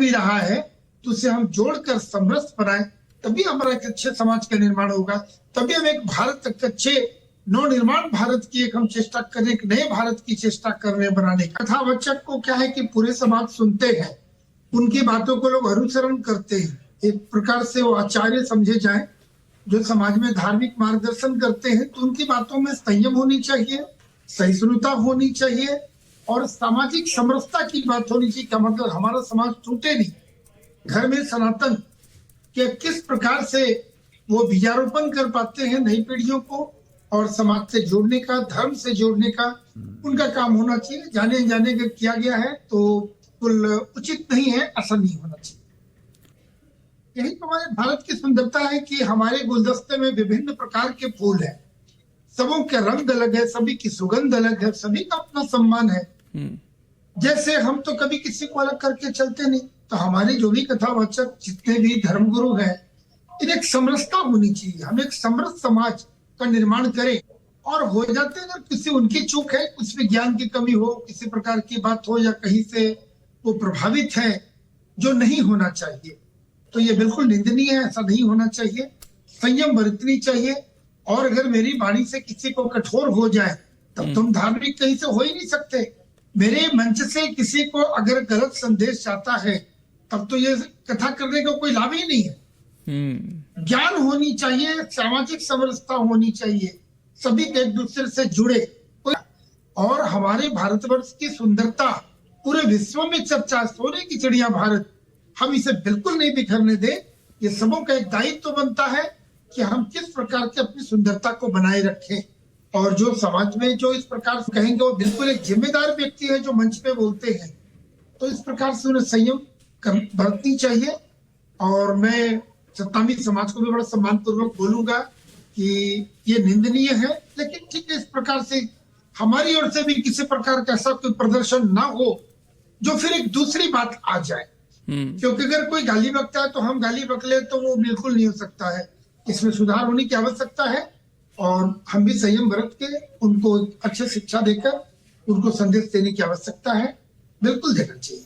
भी रहा है तो उसे हम जोड़कर समरस बनाए, तभी हमारा एक अच्छे समाज का निर्माण होगा। तभी हम एक भारत एक अच्छे नवनिर्माण भारत की एक हम चेष्टा करें, एक नए भारत की चेष्टा कर रहे बनाने। कथावाचक को क्या है कि पूरे समाज सुनते हैं, उनकी बातों को लोग अनुसरण करते हैं, एक प्रकार से वो आचार्य समझे जाए जो समाज में धार्मिक मार्गदर्शन करते हैं। तो उनकी बातों में संयम होनी चाहिए, सहिष्णुता होनी चाहिए और सामाजिक समरसता की बात होनी चाहिए। क्या मतलब हमारा समाज टूटे नहीं, घर में सनातन के किस प्रकार से वो बीजारोपण कर पाते हैं नई पीढ़ियों को और समाज से जोड़ने का, धर्म से जोड़ने का उनका काम होना चाहिए। जाने जाने अगर किया गया है तो बिल्कुल उचित नहीं है, ऐसा नहीं होना चाहिए। यही तो हमारे भारत की सुंदरता है कि हमारे गुलदस्ते में विभिन्न प्रकार के फूल हैं, सबों के रंग अलग है, सभी की सुगंध अलग है, सभी का अपना सम्मान है। जैसे हम तो कभी किसी को अलग करके चलते नहीं, तो हमारे जो भी कथावाचक जितने भी धर्मगुरु हैं, इन एक समरसता होनी चाहिए। हम एक समरस समाज का निर्माण करें और हो जाते हैं। अगर किसी उनकी चूक है, कुछ भी ज्ञान की कमी हो, किसी प्रकार की बात हो या कहीं से वो प्रभावित है जो नहीं होना चाहिए, तो ये बिल्कुल निंदनीय है, ऐसा नहीं होना चाहिए। संयम बरतनी चाहिए और अगर मेरी वाणी से किसी को कठोर हो जाए तब तुम धार्मिक कहीं से हो ही नहीं सकते। मेरे मंच से किसी को अगर गलत संदेश जाता है तब तो ये कथा करने का कोई लाभ ही नहीं है। ज्ञान होनी चाहिए, सामाजिक समरसता होनी चाहिए, सभी एक दूसरे से जुड़े। और हमारे भारतवर्ष की सुंदरता पूरे विश्व में चर्चा, सोने की चिड़िया भारत, हम इसे बिल्कुल नहीं बिखरने दें। ये सबों का एक दायित्व बनता है कि हम किस प्रकार की अपनी सुंदरता को बनाए रखें। और जो समाज में जो इस प्रकार से कहेंगे वो बिल्कुल एक जिम्मेदार व्यक्ति है जो मंच पे बोलते हैं, तो इस प्रकार से उन्हें संयम बरतनी चाहिए। और मैं सत्तामी समाज को भी बड़ा सम्मान पूर्वक बोलूंगा कि ये निंदनीय है, लेकिन ठीक है, इस प्रकार से हमारी ओर से भी किसी प्रकार का ऐसा कोई प्रदर्शन ना हो जो फिर एक दूसरी बात आ जाए। क्योंकि अगर कोई गाली बकता है तो हम गाली बक ले तो वो बिल्कुल नहीं हो सकता है। इसमें सुधार होने की आवश्यकता है और हम भी संयम बरत के उनको अच्छी शिक्षा देकर उनको संदेश देने की आवश्यकता है, बिल्कुल देना चाहिए।